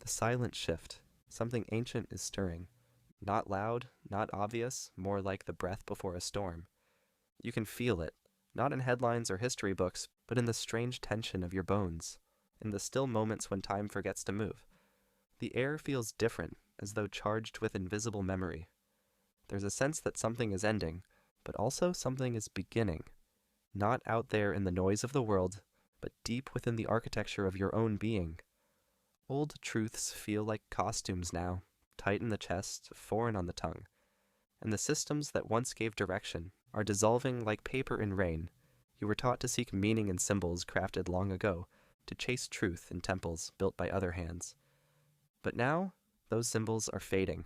The silent shift. Something ancient is stirring. Not loud, not obvious, more like the breath before a storm. You can feel it, not in headlines or history books, but in the strange tension of your bones, in the still moments when time forgets to move. The air feels different, as though charged with invisible memory. There's a sense that something is ending, but also something is beginning. Not out there in the noise of the world, but deep within the architecture of your own being. Old truths feel like costumes now, tight in the chest, foreign on the tongue. And the systems that once gave direction are dissolving like paper in rain. You were taught to seek meaning in symbols crafted long ago, to chase truth in temples built by other hands. But now, those symbols are fading,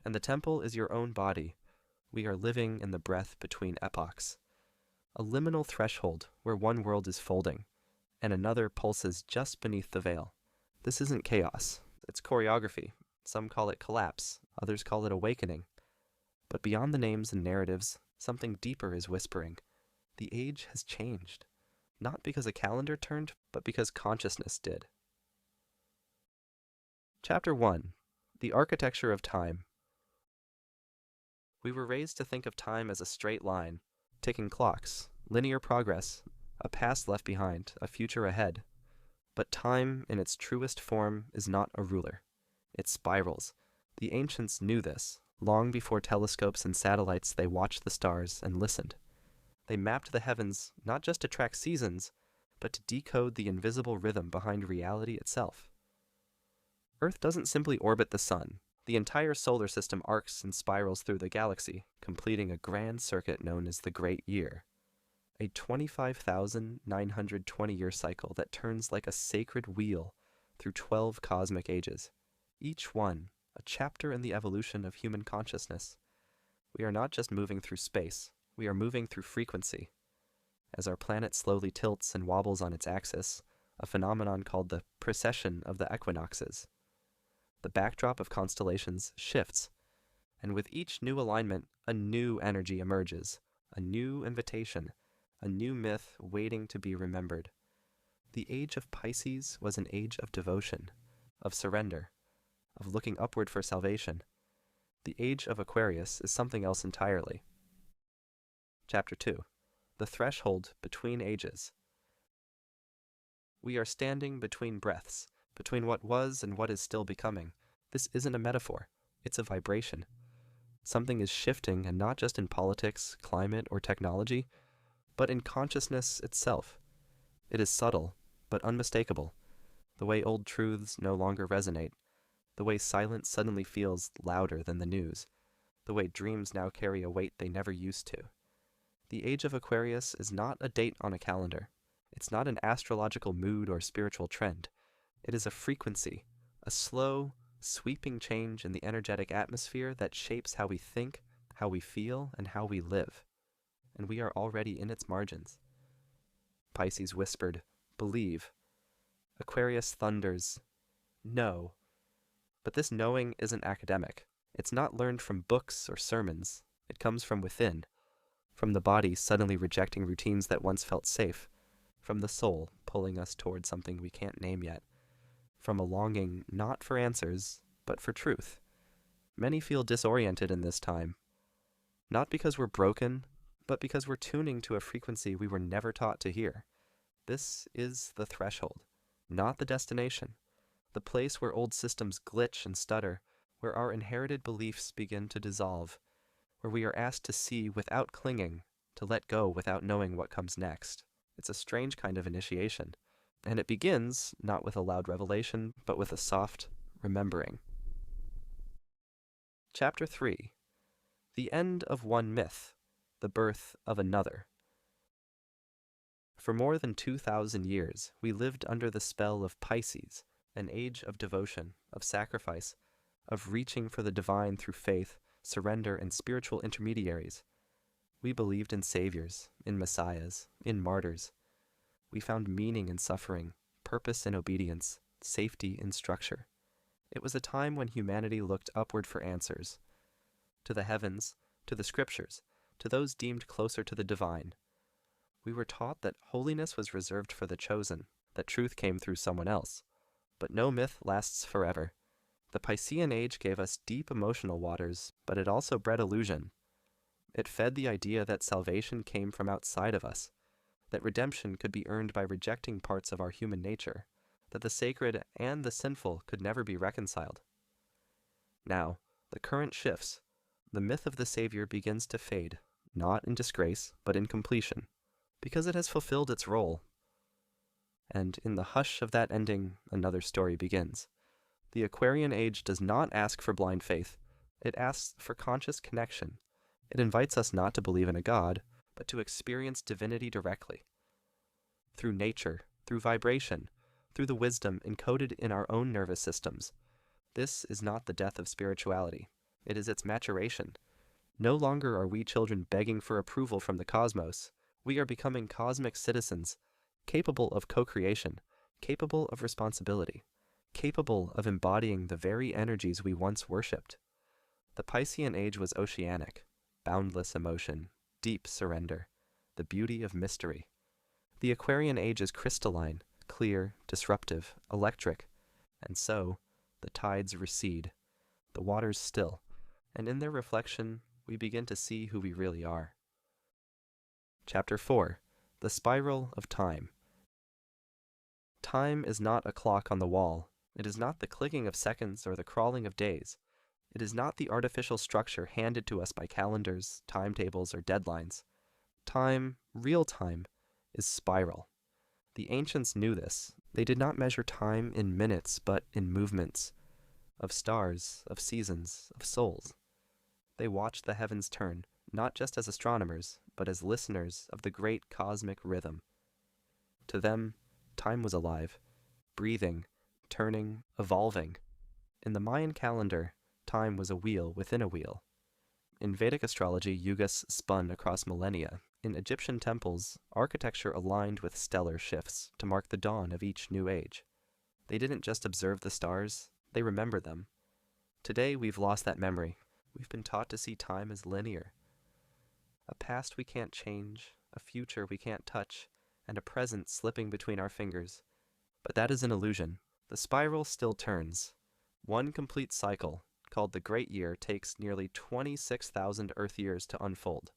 and the temple is your own body. We are living in the breath between epochs. A liminal threshold where one world is folding, and another pulses just beneath the veil. This isn't chaos, it's choreography. Some call it collapse, others call it awakening. But beyond the names and narratives, something deeper is whispering. The age has changed, not because a calendar turned, but because consciousness did. Chapter 1. The Architecture of Time. We were raised to think of time as a straight line, ticking clocks, linear progress, a past left behind, a future ahead. But time, in its truest form, is not a ruler. It spirals. The ancients knew this. Long before telescopes and satellites, they watched the stars and listened. They mapped the heavens not just to track seasons, but to decode the invisible rhythm behind reality itself. Earth doesn't simply orbit the sun. The entire solar system arcs and spirals through the galaxy, completing a grand circuit known as the Great Year. A 25,920-year cycle that turns like a sacred wheel through 12 cosmic ages, each one a chapter in the evolution of human consciousness. We are not just moving through space, we are moving through frequency. As our planet slowly tilts and wobbles on its axis, a phenomenon called the precession of the equinoxes, the backdrop of constellations shifts, and with each new alignment, a new energy emerges, a new invitation, a new myth waiting to be remembered. The age of Pisces was an age of devotion, of surrender, of looking upward for salvation. The age of Aquarius is something else entirely. Chapter 2. The Threshold Between Ages. We are standing between breaths, between what was and what is still becoming. This isn't a metaphor, it's a vibration. Something is shifting, and not just in politics, climate, or technology, but in consciousness itself. It is subtle, but unmistakable. The way old truths no longer resonate. The way silence suddenly feels louder than the news. The way dreams now carry a weight they never used to. The age of Aquarius is not a date on a calendar. It's not an astrological mood or spiritual trend. It is a frequency, a slow, sweeping change in the energetic atmosphere that shapes how we think, how we feel, and how we live. And we are already in its margins. Pisces whispered, "Believe." Aquarius thunders, "No." But this knowing isn't academic. It's not learned from books or sermons. It comes from within, from the body suddenly rejecting routines that once felt safe, from the soul pulling us toward something we can't name yet, from a longing not for answers, but for truth. Many feel disoriented in this time, not because we're broken, but because we're tuning to a frequency we were never taught to hear. This is the threshold, not the destination, the place where old systems glitch and stutter, where our inherited beliefs begin to dissolve, where we are asked to see without clinging, to let go without knowing what comes next. It's a strange kind of initiation, and it begins not with a loud revelation, but with a soft remembering. Chapter 3. The End of One Myth, the Birth of Another. For more than 2,000 years, we lived under the spell of Pisces, an age of devotion, of sacrifice, of reaching for the divine through faith, surrender, and spiritual intermediaries. We believed in saviors, in messiahs, in martyrs. We found meaning in suffering, purpose in obedience, safety in structure. It was a time when humanity looked upward for answers, to the heavens, to the scriptures, to those deemed closer to the divine. We were taught that holiness was reserved for the chosen, that truth came through someone else. But no myth lasts forever. The Piscean Age gave us deep emotional waters, but it also bred illusion. It fed the idea that salvation came from outside of us, that redemption could be earned by rejecting parts of our human nature, that the sacred and the sinful could never be reconciled. Now, the current shifts. The myth of the Savior begins to fade, not in disgrace, but in completion, because it has fulfilled its role. And in the hush of that ending, another story begins. The Aquarian Age does not ask for blind faith. It asks for conscious connection. It invites us not to believe in a God, but to experience divinity directly. Through nature, through vibration, through the wisdom encoded in our own nervous systems. This is not the death of spirituality. It is its maturation. No longer are we children begging for approval from the cosmos. We are becoming cosmic citizens, capable of co-creation, capable of responsibility, capable of embodying the very energies we once worshipped. The Piscean Age was oceanic, boundless emotion, deep surrender, the beauty of mystery. The Aquarian Age is crystalline, clear, disruptive, electric, and so the tides recede, the waters still, and in their reflection we begin to see who we really are. Chapter 4. The Spiral of Time. Time is not a clock on the wall. It is not the clicking of seconds or the crawling of days. It is not the artificial structure handed to us by calendars, timetables, or deadlines. Time, real time, is spiral. The ancients knew this. They did not measure time in minutes, but in movements, of stars, of seasons, of souls. They watched the heavens turn, not just as astronomers, but as listeners of the great cosmic rhythm. To them, time was alive, breathing, turning, evolving. In the Mayan calendar, time was a wheel within a wheel. In Vedic astrology, yugas spun across millennia. In Egyptian temples, architecture aligned with stellar shifts to mark the dawn of each new age. They didn't just observe the stars, they remembered them. Today, we've lost that memory. We've been taught to see time as linear. A past we can't change, a future we can't touch, and a present slipping between our fingers. But that is an illusion. The spiral still turns. One complete cycle, called the Great Year, takes nearly 26,000 Earth years to unfold.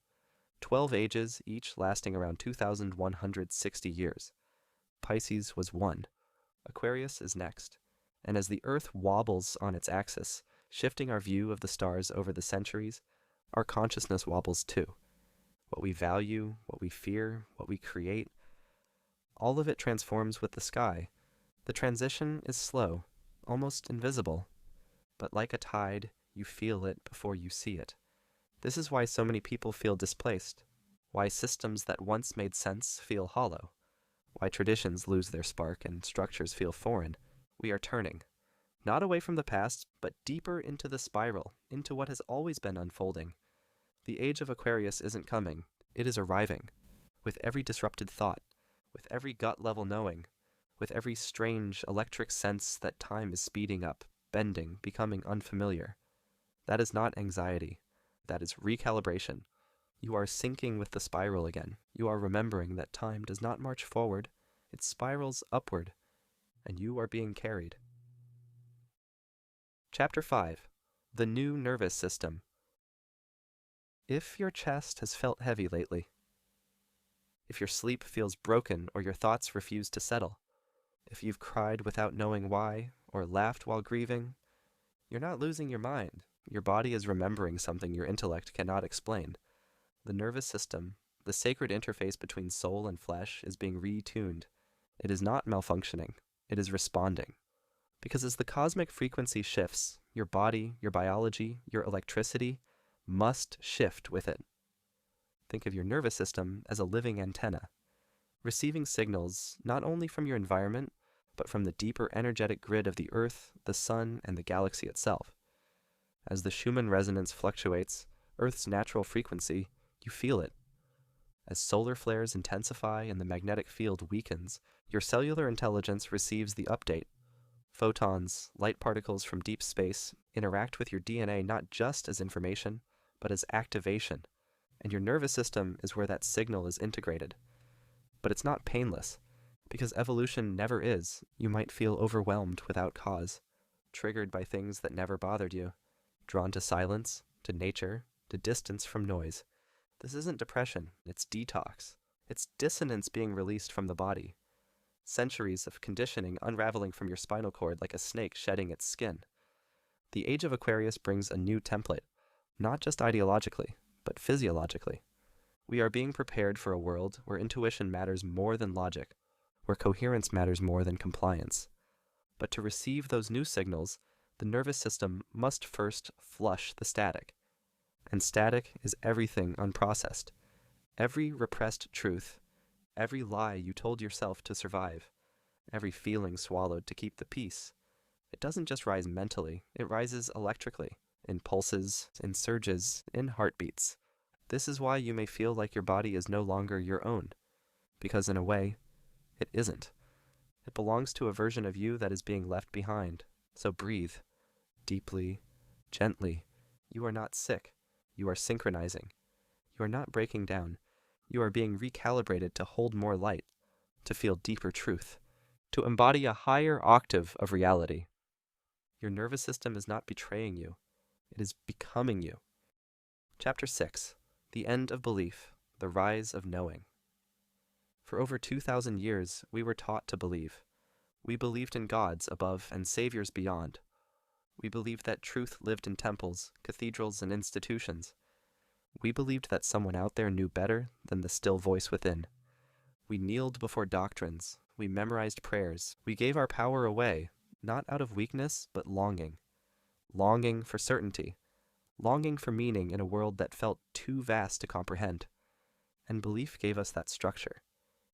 12 ages, each lasting around 2,160 years. Pisces was one. Aquarius is next. And as the Earth wobbles on its axis, shifting our view of the stars over the centuries, our consciousness wobbles too. What we value, what we fear, what we create, all of it transforms with the sky. The transition is slow, almost invisible. But like a tide, you feel it before you see it. This is why so many people feel displaced, why systems that once made sense feel hollow, why traditions lose their spark and structures feel foreign. We are turning, not away from the past, but deeper into the spiral, into what has always been unfolding. The age of Aquarius isn't coming, it is arriving, with every disrupted thought, with every gut-level knowing, with every strange electric sense that time is speeding up, bending, becoming unfamiliar. That is not anxiety. That is recalibration. You are syncing with the spiral again. You are remembering that time does not march forward, it spirals upward, and you are being carried. Chapter 5. The New Nervous System. If your chest has felt heavy lately, if your sleep feels broken or your thoughts refuse to settle, if you've cried without knowing why or laughed while grieving, you're not losing your mind. Your body is remembering something your intellect cannot explain. The nervous system, the sacred interface between soul and flesh, is being retuned. It is not malfunctioning. It is responding. Because as the cosmic frequency shifts, your body, your biology, your electricity must shift with it. Think of your nervous system as a living antenna, receiving signals not only from your environment, but from the deeper energetic grid of the Earth, the Sun, and the galaxy itself. As the Schumann resonance fluctuates, Earth's natural frequency, you feel it. As solar flares intensify and the magnetic field weakens, your cellular intelligence receives the update. Photons, light particles from deep space, interact with your DNA not just as information, but as activation, and your nervous system is where that signal is integrated. But it's not painless. Because evolution never is, you might feel overwhelmed without cause, triggered by things that never bothered you, drawn to silence, to nature, to distance from noise. This isn't depression, it's detox. It's dissonance being released from the body. Centuries of conditioning unraveling from your spinal cord like a snake shedding its skin. The age of Aquarius brings a new template, not just ideologically, but physiologically. We are being prepared for a world where intuition matters more than logic, where coherence matters more than compliance. But to receive those new signals, the nervous system must first flush the static. And static is everything unprocessed. Every repressed truth, every lie you told yourself to survive, every feeling swallowed to keep the peace. It doesn't just rise mentally, it rises electrically, in pulses, in surges, in heartbeats. This is why you may feel like your body is no longer your own, because in a way, it isn't. It belongs to a version of you that is being left behind. So breathe, deeply, gently. You are not sick. You are synchronizing. You are not breaking down. You are being recalibrated to hold more light, to feel deeper truth, to embody a higher octave of reality. Your nervous system is not betraying you. It is becoming you. Chapter 6. The End of Belief, the Rise of Knowing. For over 2,000 years, we were taught to believe. We believed in gods above and saviors beyond. We believed that truth lived in temples, cathedrals, and institutions. We believed that someone out there knew better than the still voice within. We kneeled before doctrines. We memorized prayers. We gave our power away, not out of weakness, but longing. Longing for certainty. Longing for meaning in a world that felt too vast to comprehend. And belief gave us that structure.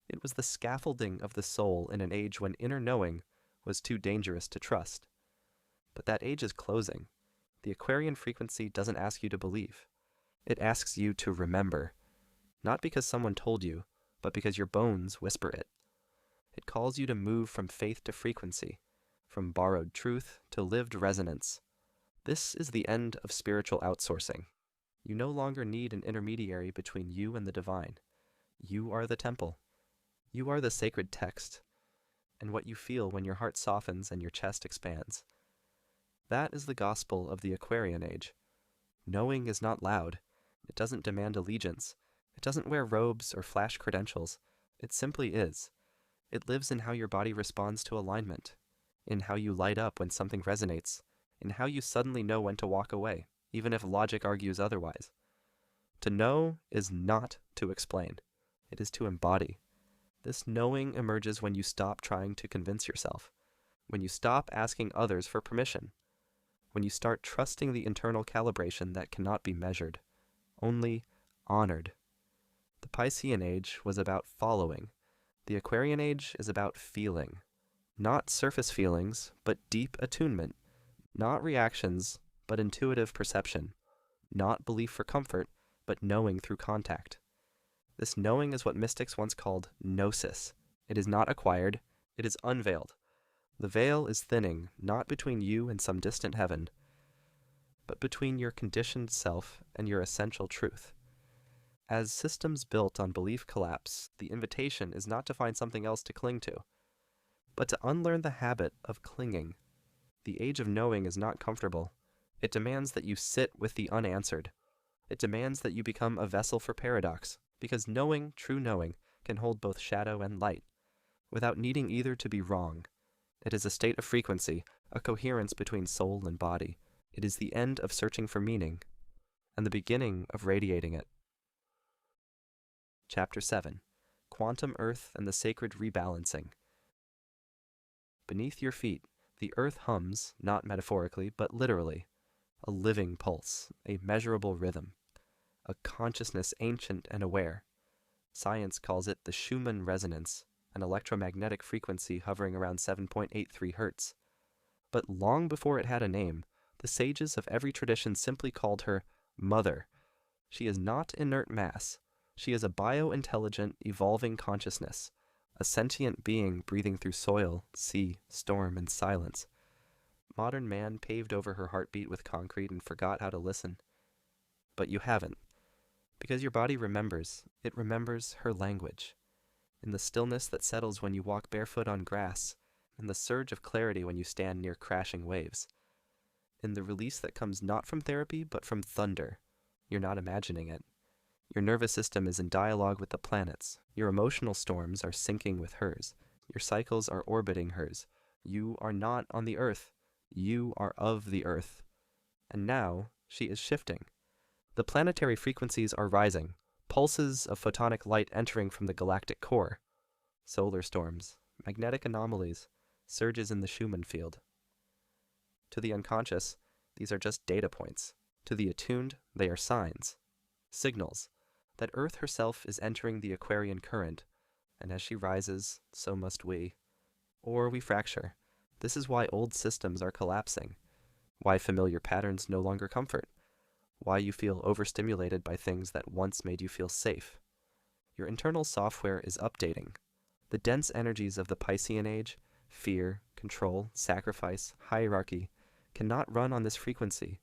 It was the scaffolding of the soul in an age when inner knowing was too dangerous to trust. But that age is closing. The Aquarian frequency doesn't ask you to believe. It asks you to remember. Not because someone told you, but because your bones whisper it. It calls you to move from faith to frequency, from borrowed truth to lived resonance. This is the end of spiritual outsourcing. You no longer need an intermediary between you and the divine. You are the temple. You are the sacred text, and what you feel when your heart softens and your chest expands. That is the gospel of the Aquarian age. Knowing is not loud. It doesn't demand allegiance. It doesn't wear robes or flash credentials. It simply is. It lives in how your body responds to alignment, in how you light up when something resonates, in how you suddenly know when to walk away, even if logic argues otherwise. To know is not to explain. It is to embody. This knowing emerges when you stop trying to convince yourself, when you stop asking others for permission, when you start trusting the internal calibration that cannot be measured, only honored. The Piscean age was about following. The Aquarian age is about feeling. Not surface feelings, but deep attunement. Not reactions, but intuitive perception. Not belief for comfort, but knowing through contact. This knowing is what mystics once called gnosis. It is not acquired, it is unveiled. The veil is thinning, not between you and some distant heaven, but between your conditioned self and your essential truth. As systems built on belief collapse, the invitation is not to find something else to cling to, but to unlearn the habit of clinging. The age of knowing is not comfortable. It demands that you sit with the unanswered. It demands that you become a vessel for paradox, because knowing, true knowing, can hold both shadow and light, without needing either to be wrong. It is a state of frequency, a coherence between soul and body. It is the end of searching for meaning, and the beginning of radiating it. Chapter 7. Quantum Earth and the Sacred Rebalancing. Beneath your feet, the earth hums, not metaphorically, but literally. A living pulse, a measurable rhythm. A consciousness ancient and aware. Science calls it the Schumann resonance, an electromagnetic frequency hovering around 7.83 Hertz. But long before it had a name, the sages of every tradition simply called her Mother. She is not inert mass. She is a bio-intelligent, evolving consciousness, a sentient being breathing through soil, sea, storm, and silence. Modern man paved over her heartbeat with concrete and forgot how to listen. But you haven't. Because your body remembers. It remembers her language. in the stillness that settles when you walk barefoot on grass, in the surge of clarity when you stand near crashing waves, in the release that comes not from therapy but from thunder. You're not imagining it. Your nervous system is in dialogue with the planets. Your emotional storms are syncing with hers. Your cycles are orbiting hers. You are not on the Earth. You are of the Earth. And now she is shifting. The planetary frequencies are rising, pulses of photonic light entering from the galactic core. Solar storms, magnetic anomalies, surges in the Schumann field. To the unconscious, these are just data points. To the attuned, they are signs, signals, that Earth herself is entering the Aquarian current, and as she rises, so must we. Or we fracture. This is why old systems are collapsing, why familiar patterns no longer comfort, why you feel overstimulated by things that once made you feel safe. Your internal software is updating. The dense energies of the Piscean age, fear, control, sacrifice, hierarchy, cannot run on this frequency.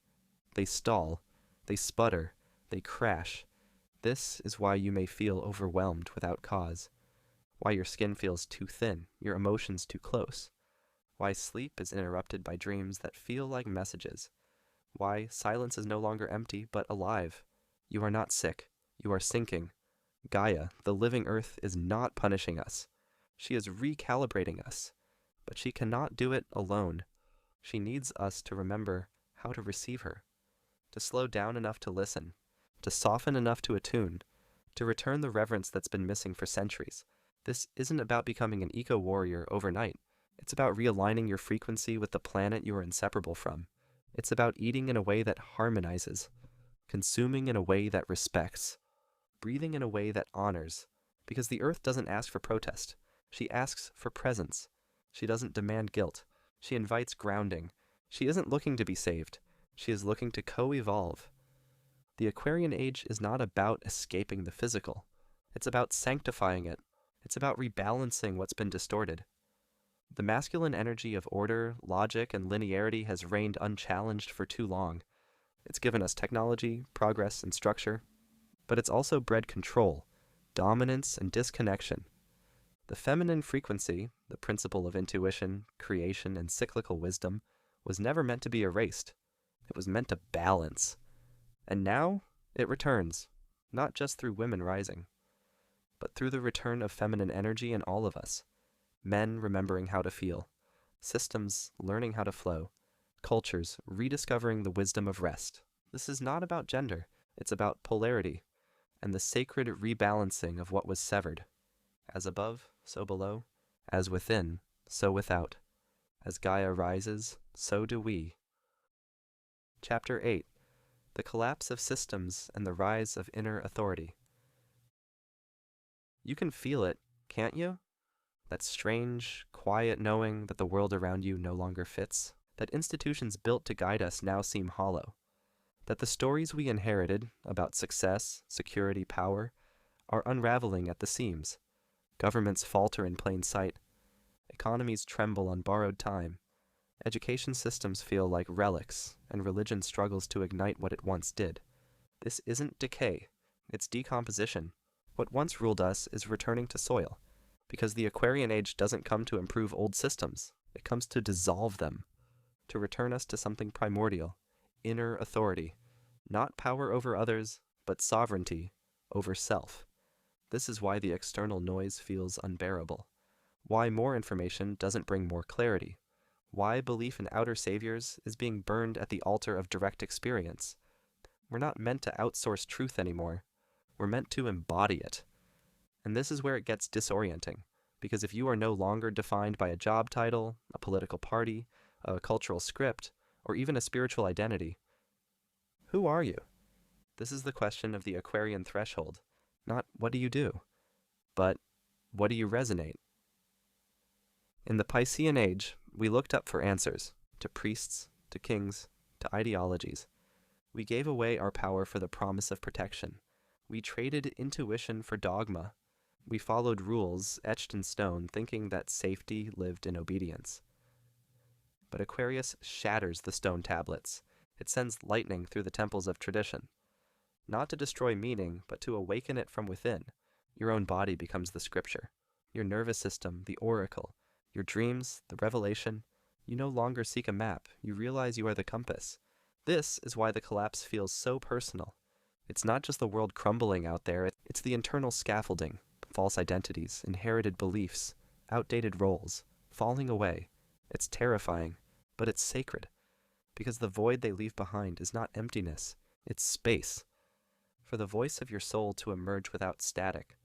They stall, they sputter, they crash. This is why you may feel overwhelmed without cause, why your skin feels too thin, your emotions too close, why sleep is interrupted by dreams that feel like messages, why silence is no longer empty but alive. You are not sick, you are sinking. Gaia, the living Earth, is not punishing us. She is recalibrating us, but she cannot do it alone. She needs us to remember how to receive her, to slow down enough to listen, to soften enough to attune, to return the reverence that's been missing for centuries. This isn't about becoming an eco-warrior overnight. It's about realigning your frequency with the planet you are inseparable from. It's about eating in a way that harmonizes, consuming in a way that respects, breathing in a way that honors, because the Earth doesn't ask for protest. She asks for presence. She doesn't demand guilt. She invites grounding. She isn't looking to be saved. She is looking to co-evolve. The Aquarian age is not about escaping the physical. It's about sanctifying it. It's about rebalancing what's been distorted. The masculine energy of order, logic, and linearity has reigned unchallenged for too long. It's given us technology, progress, and structure, but it's also bred control, dominance, and disconnection. The feminine frequency, the principle of intuition, creation, and cyclical wisdom, was never meant to be erased. It was meant to balance. And now, it returns, not just through women rising, but through the return of feminine energy in all of us. Men remembering how to feel, systems learning how to flow, cultures rediscovering the wisdom of rest. This is not about gender, it's about polarity, and the sacred rebalancing of what was severed. As above, so below, as within, so without. As Gaia rises, so do we. Chapter 8. The Collapse of Systems and the Rise of Inner Authority. You can feel it, can't you? That strange, quiet knowing that the world around you no longer fits, that institutions built to guide us now seem hollow, that the stories we inherited about success, security, power, are unraveling at the seams. Governments falter in plain sight. Economies tremble on borrowed time. Education systems feel like relics, and religion struggles to ignite what it once did. This isn't decay, it's decomposition. What once ruled us is returning to soil, because the Aquarian age doesn't come to improve old systems, it comes to dissolve them, to return us to something primordial, inner authority, not power over others, but sovereignty over self. This is why the external noise feels unbearable, why more information doesn't bring more clarity, why belief in outer saviors is being burned at the altar of direct experience. We're not meant to outsource truth anymore. We're meant to embody it. And this is where it gets disorienting, because if you are no longer defined by a job title, a political party, a cultural script, or even a spiritual identity, who are you? This is the question of the Aquarian threshold. Not what do you do, but what do you resonate? In the Piscean age, we looked up for answers, to priests, to kings, to ideologies. We gave away our power for the promise of protection. We traded intuition for dogma. We followed rules etched in stone, thinking that safety lived in obedience. But Aquarius shatters the stone tablets. It sends lightning through the temples of tradition. Not to destroy meaning, but to awaken it from within. Your own body becomes the scripture. Your nervous system, the oracle. Your dreams, the revelation. You no longer seek a map. You realize you are the compass. This is why the collapse feels so personal. It's not just the world crumbling out there, it's the internal scaffolding, false identities, inherited beliefs, outdated roles, falling away. It's terrifying, but it's sacred, because the void they leave behind is not emptiness, it's space. For the voice of your soul to emerge without static.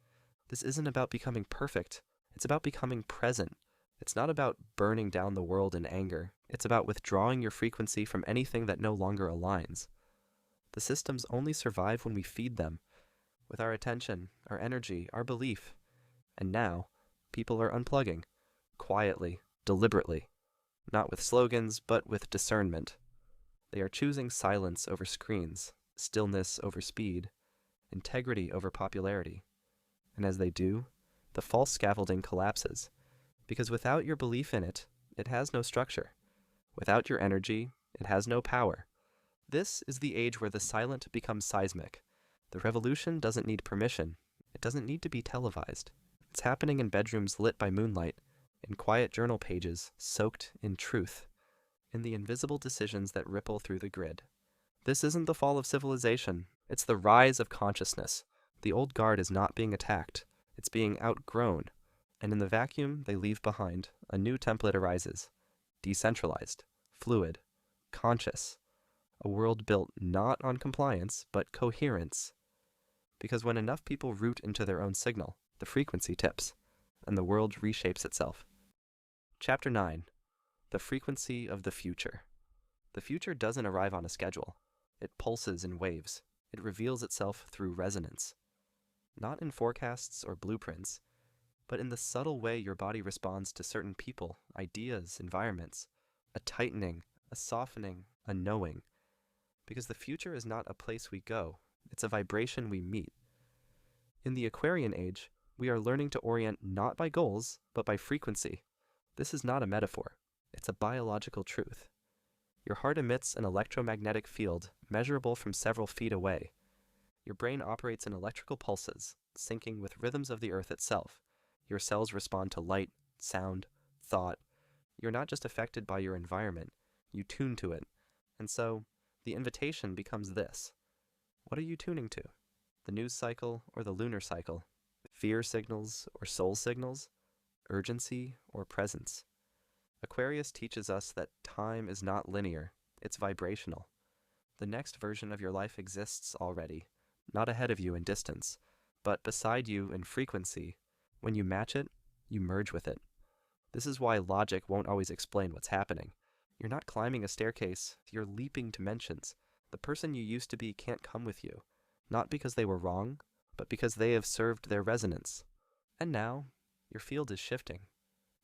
This isn't about becoming perfect, it's about becoming present. It's not about burning down the world in anger, it's about withdrawing your frequency from anything that no longer aligns. The systems only survive when we feed them, with our attention, our energy, our belief. And now, people are unplugging, quietly, deliberately, not with slogans, but with discernment. They are choosing silence over screens, stillness over speed, integrity over popularity. And as they do, the false scaffolding collapses, because without your belief in it, it has no structure. Without your energy, it has no power. This is the age where the silent becomes seismic. The revolution doesn't need permission. It doesn't need to be televised. It's happening in bedrooms lit by moonlight, in quiet journal pages soaked in truth, in the invisible decisions that ripple through the grid. This isn't the fall of civilization. It's the rise of consciousness. The old guard is not being attacked. It's being outgrown. And in the vacuum they leave behind, a new template arises. Decentralized, fluid, conscious. A world built not on compliance, but coherence. Because when enough people root into their own signal, the frequency tips, and the world reshapes itself. Chapter 9. The Frequency of the Future. The future doesn't arrive on a schedule. It pulses in waves. It reveals itself through resonance. Not in forecasts or blueprints, but in the subtle way your body responds to certain people, ideas, environments. A tightening, a softening, a knowing. Because the future is not a place we go, it's a vibration we meet. In the Aquarian age, we are learning to orient not by goals, but by frequency. This is not a metaphor, it's a biological truth. Your heart emits an electromagnetic field measurable from several feet away. Your brain operates in electrical pulses, syncing with rhythms of the earth itself. Your cells respond to light, sound, thought. You're not just affected by your environment, you tune to it. And so, the invitation becomes this. What are you tuning to? The news cycle or the lunar cycle? Fear signals or soul signals? Urgency or presence? Aquarius teaches us that time is not linear, it's vibrational. The next version of your life exists already, not ahead of you in distance, but beside you in frequency. When you match it, you merge with it. This is why logic won't always explain what's happening. You're not climbing a staircase, you're leaping dimensions. The person you used to be can't come with you, not because they were wrong, but because they have served their resonance. And now, your field is shifting.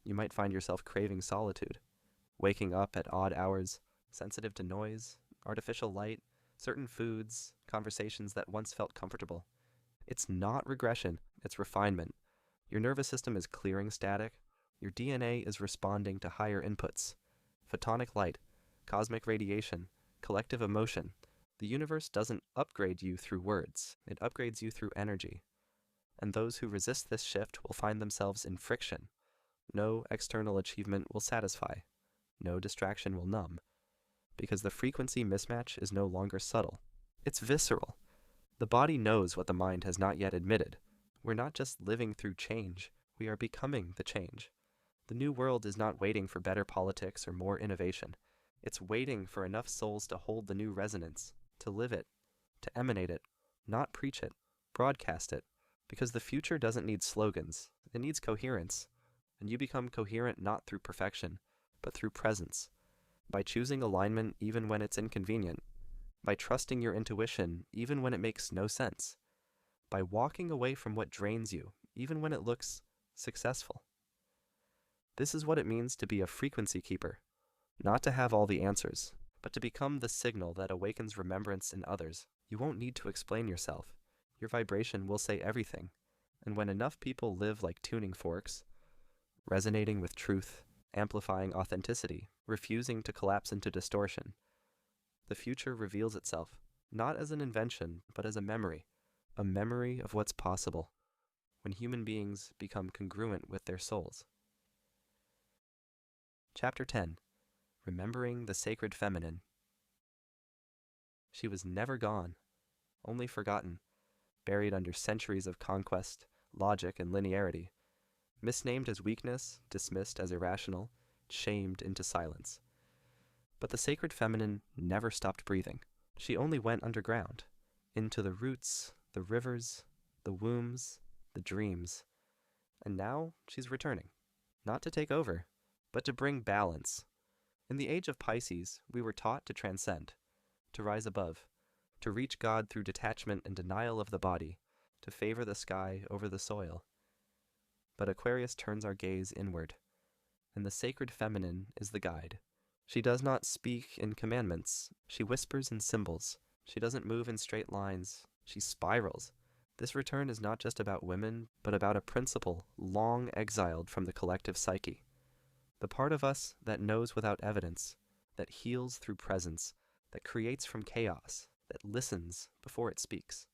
You might find yourself craving solitude, waking up at odd hours, sensitive to noise, artificial light, certain foods, conversations that once felt comfortable. It's not regression, it's refinement. Your nervous system is clearing static. Your DNA is responding to higher inputs. Photonic light, cosmic radiation, collective emotion. The universe doesn't upgrade you through words, it upgrades you through energy. And those who resist this shift will find themselves in friction. No external achievement will satisfy. No distraction will numb. Because the frequency mismatch is no longer subtle. It's visceral. The body knows what the mind has not yet admitted. We're not just living through change, we are becoming the change. The new world is not waiting for better politics or more innovation. It's waiting for enough souls to hold the new resonance, to live it, to emanate it, not preach it, broadcast it. Because the future doesn't need slogans, it needs coherence. And you become coherent not through perfection, but through presence. By choosing alignment even when it's inconvenient. By trusting your intuition even when it makes no sense. By walking away from what drains you, even when it looks successful. This is what it means to be a frequency keeper. Not to have all the answers, but to become the signal that awakens remembrance in others. You won't need to explain yourself. Your vibration will say everything. And when enough people live like tuning forks, resonating with truth, amplifying authenticity, refusing to collapse into distortion, the future reveals itself, not as an invention, but as a memory of what's possible. when human beings become congruent with their souls. Chapter 10. Remembering the Sacred Feminine. She was never gone, only forgotten, buried under centuries of conquest, logic, and linearity, misnamed as weakness, dismissed as irrational, shamed into silence. But the sacred feminine never stopped breathing. She only went underground, into the roots, the rivers, the wombs, the dreams. And now she's returning, not to take over, but to bring balance. In the age of Pisces, we were taught to transcend, to rise above, to reach God through detachment and denial of the body, to favor the sky over the soil. But Aquarius turns our gaze inward, and the sacred feminine is the guide. She does not speak in commandments. She whispers in symbols. She doesn't move in straight lines. She spirals. This return is not just about women, but about a principle long exiled from the collective psyche. The part of us that knows without evidence, that heals through presence, that creates from chaos, that listens before it speaks.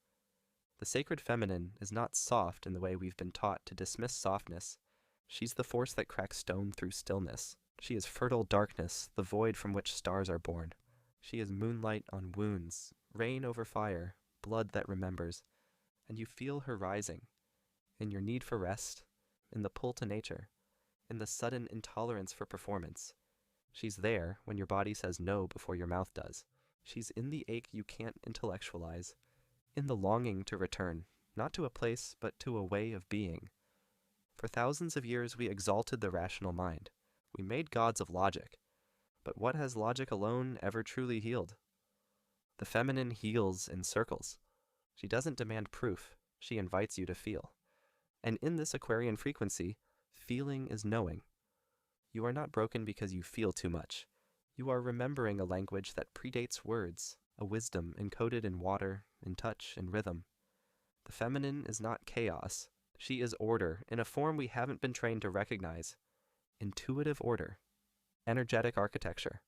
The sacred feminine is not soft in the way we've been taught to dismiss softness. She's the force that cracks stone through stillness. She is fertile darkness, the void from which stars are born. She is moonlight on wounds, rain over fire, blood that remembers. And you feel her rising, in your need for rest, in the pull to nature, in the sudden intolerance for performance. She's there when your body says no before your mouth does. She's in the ache you can't intellectualize, in the longing to return, not to a place, but to a way of being. For thousands of years we exalted the rational mind. We made gods of logic. But what has logic alone ever truly healed? The feminine heals in circles. She doesn't demand proof. She invites you to feel. And in this Aquarian frequency, feeling is knowing. You are not broken because you feel too much. You are remembering a language that predates words, a wisdom encoded in water, in touch, in rhythm. The feminine is not chaos. She is order in a form we haven't been trained to recognize. Intuitive order, energetic architecture,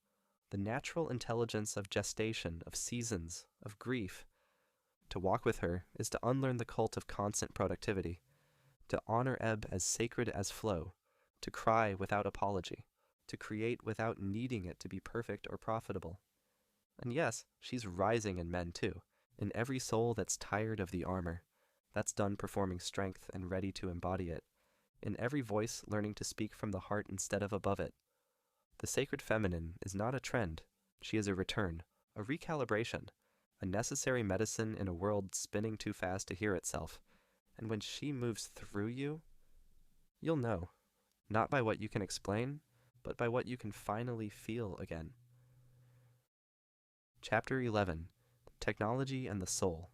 the natural intelligence of gestation, of seasons, of grief. To walk with her is to unlearn the cult of constant productivity, to honor ebb as sacred as flow, to cry without apology, to create without needing it to be perfect or profitable. And yes, she's rising in men too, in every soul that's tired of the armor, that's done performing strength and ready to embody it, in every voice learning to speak from the heart instead of above it. The sacred feminine is not a trend. She is a return, a recalibration, a necessary medicine in a world spinning too fast to hear itself. And when she moves through you, you'll know, not by what you can explain, but by what you can finally feel again. Chapter 11. Technology and the Soul.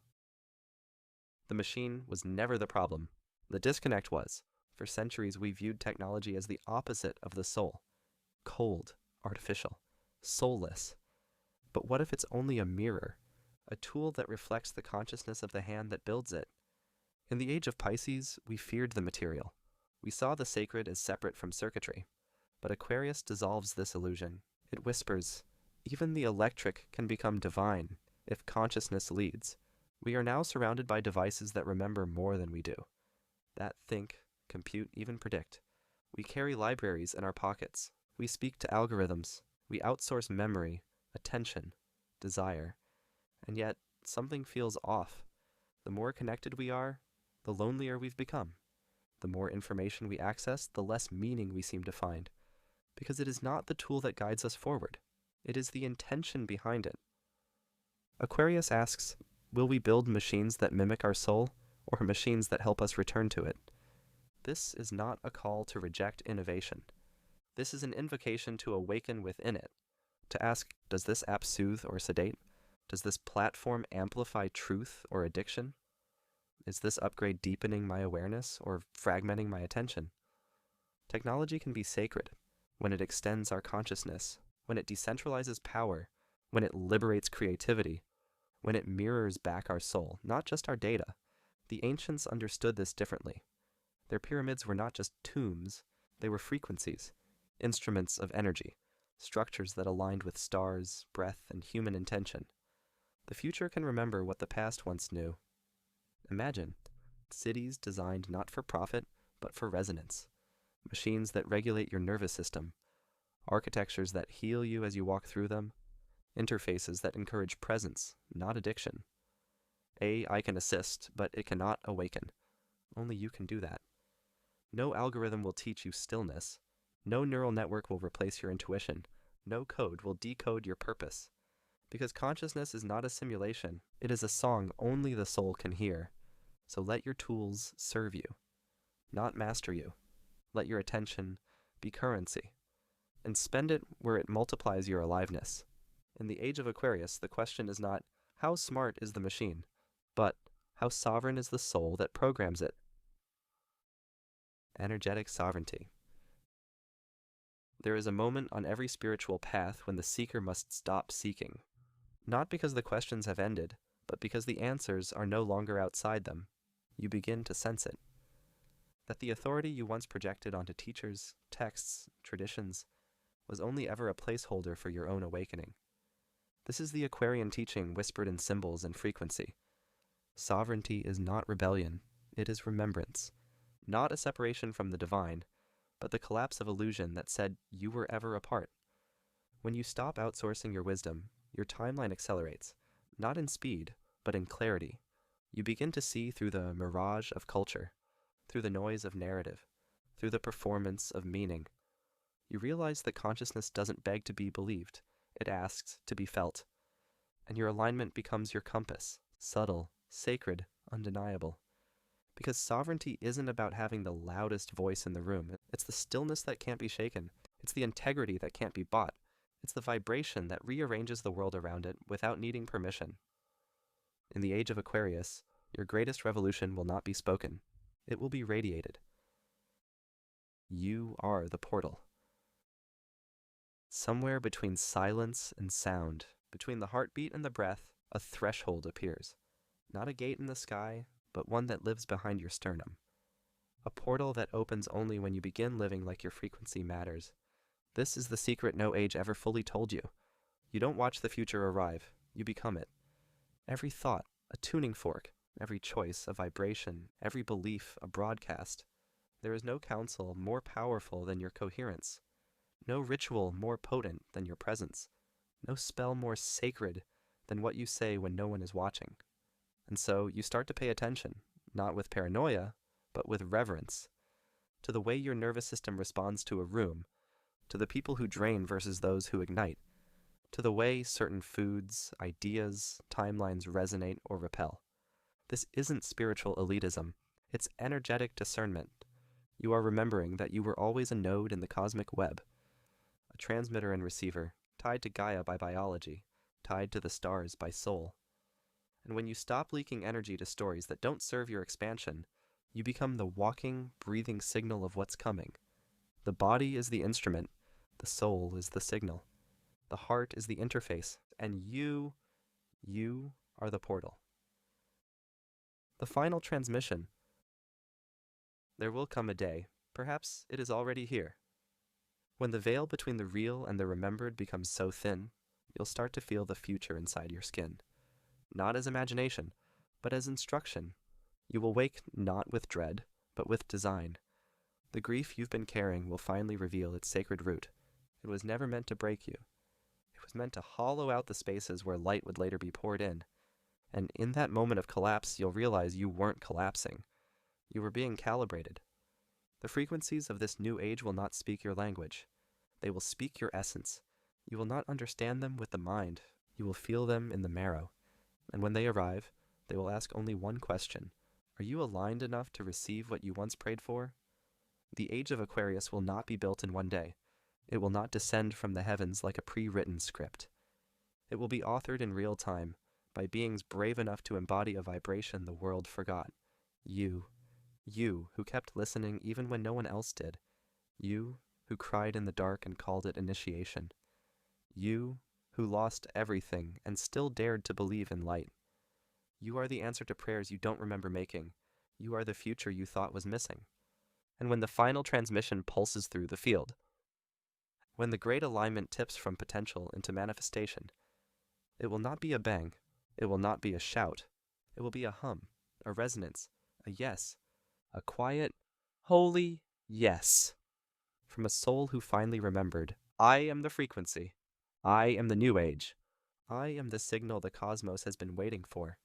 The machine was never the problem. The disconnect was. For centuries, we viewed technology as the opposite of the soul. Cold, artificial, soulless. But what if it's only a mirror, a tool that reflects the consciousness of the hand that builds it? In the age of Pisces, we feared the material. We saw the sacred as separate from circuitry. But Aquarius dissolves this illusion. It whispers, even the electric can become divine if consciousness leads. We are now surrounded by devices that remember more than we do. That think, compute, even predict. We carry libraries in our pockets. We speak to algorithms. We outsource memory, attention, desire. And yet, something feels off. The more connected we are, the lonelier we've become. The more information we access, the less meaning we seem to find. Because it is not the tool that guides us forward. It is the intention behind it. Aquarius asks, will we build machines that mimic our soul, or machines that help us return to it? This is not a call to reject innovation. This is an invocation to awaken within it, to ask, does this app soothe or sedate? Does this platform amplify truth or addiction? Is this upgrade deepening my awareness or fragmenting my attention? Technology can be sacred when it extends our consciousness, when it decentralizes power, when it liberates creativity, when it mirrors back our soul, not just our data. The ancients understood this differently. Their pyramids were not just tombs, they were frequencies, instruments of energy, structures that aligned with stars, breath, and human intention. The future can remember what the past once knew. Imagine, Cities designed not for profit, but for resonance. Machines that regulate your nervous system. Architectures that heal you as you walk through them. Interfaces that encourage presence, not addiction. AI can assist, but it cannot awaken. Only you can do that. No algorithm will teach you stillness. No neural network will replace your intuition. No code will decode your purpose. Because consciousness is not a simulation. It is a song only the soul can hear. So let your tools serve you, not master you. Let your attention be currency, and spend it where it multiplies your aliveness. In the age of Aquarius, the question is not, how smart is the machine, but how sovereign is the soul that programs it? Energetic sovereignty. There is a moment on every spiritual path when the seeker must stop seeking, not because the questions have ended, but because the answers are no longer outside them. You begin to sense it. That the authority you once projected onto teachers, texts, traditions, was only ever a placeholder for your own awakening. This is the Aquarian teaching whispered in symbols and frequency. Sovereignty is not rebellion, it is remembrance. Not a separation from the divine, but the collapse of illusion that said you were ever apart. When you stop outsourcing your wisdom, your timeline accelerates, not in speed, but in clarity. You begin to see through the mirage of culture, through the noise of narrative, through the performance of meaning. You realize that consciousness doesn't beg to be believed, it asks to be felt. And your alignment becomes your compass, subtle, sacred, undeniable. Because sovereignty isn't about having the loudest voice in the room. It's the stillness that can't be shaken. It's the integrity that can't be bought. It's the vibration that rearranges the world around it without needing permission. In the age of Aquarius, your greatest revolution will not be spoken. It will be radiated. You are the portal. Somewhere between silence and sound, between the heartbeat and the breath, a threshold appears. Not a gate in the sky, but one that lives behind your sternum. A portal that opens only when you begin living like your frequency matters. This is the secret no age ever fully told you. You don't watch the future arrive, you become it. Every thought, a tuning fork, every choice, a vibration, every belief, a broadcast. There is no counsel more powerful than your coherence. No ritual more potent than your presence. No spell more sacred than what you say when no one is watching. And so you start to pay attention, not with paranoia, but with reverence, to the way your nervous system responds to a room, to the people who drain versus those who ignite, to the way certain foods, ideas, timelines resonate or repel. This isn't spiritual elitism, it's energetic discernment. You are remembering that you were always a node in the cosmic web, a transmitter and receiver, tied to Gaia by biology, tied to the stars by soul. And when you stop leaking energy to stories that don't serve your expansion, you become the walking, breathing signal of what's coming. The body is the instrument, the soul is the signal. The heart is the interface, and you are the portal. The final transmission. There will come a day, perhaps it is already here, when the veil between the real and the remembered becomes so thin, you'll start to feel the future inside your skin. Not as imagination, but as instruction. You will wake not with dread, but with design. The grief you've been carrying will finally reveal its sacred root. It was never meant to break you. It was meant to hollow out the spaces where light would later be poured in. And in that moment of collapse, you'll realize you weren't collapsing. You were being calibrated. The frequencies of this new age will not speak your language. They will speak your essence. You will not understand them with the mind. You will feel them in the marrow. And when they arrive, they will ask only one question. Are you aligned enough to receive what you once prayed for? The age of Aquarius will not be built in one day. It will not descend from the heavens like a pre-written script. It will be authored in real time by beings brave enough to embody a vibration the world forgot. You who kept listening even when no one else did. You who cried in the dark and called it initiation. You who lost everything and still dared to believe in light. You are the answer to prayers you don't remember making. You are the future you thought was missing. And when the final transmission pulses through the field, when the great alignment tips from potential into manifestation, it will not be a bang, it will not be a shout, it will be a hum, a resonance, A yes. A quiet, holy yes. From a soul who finally remembered, I am the frequency. I am the new age. I am the signal the cosmos has been waiting for.